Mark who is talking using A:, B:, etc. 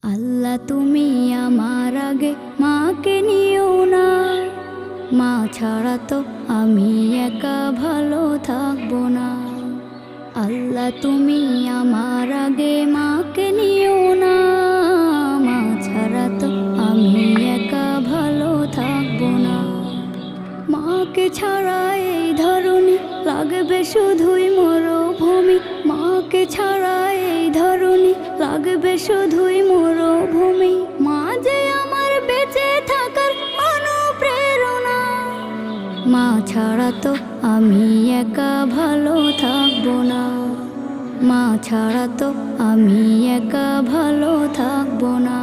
A: আল্লাহ তুমি আমার আগে মাকে নিও না, মা ছাড়া তো আমি একা ভালো থাকবো না। আল্লাহ তুমি আমার আগে মাকে নিও না, মা ছাড়া তো আমি একা ভালো থাকবো না। মাকে ছাড়া এই ধরনী লাগবে শুধুই মরুভূমি, মাকে ছাড়া এই ধরনী লাগবে শুধুই মরুভূমি। মা যে আমার বেঁচে থাকার অনুপ্রেরণা, মা ছাড়া তো আমি একা ভালো থাকবো না, মা ছাড়া তো আমি একা ভালো থাকবো না।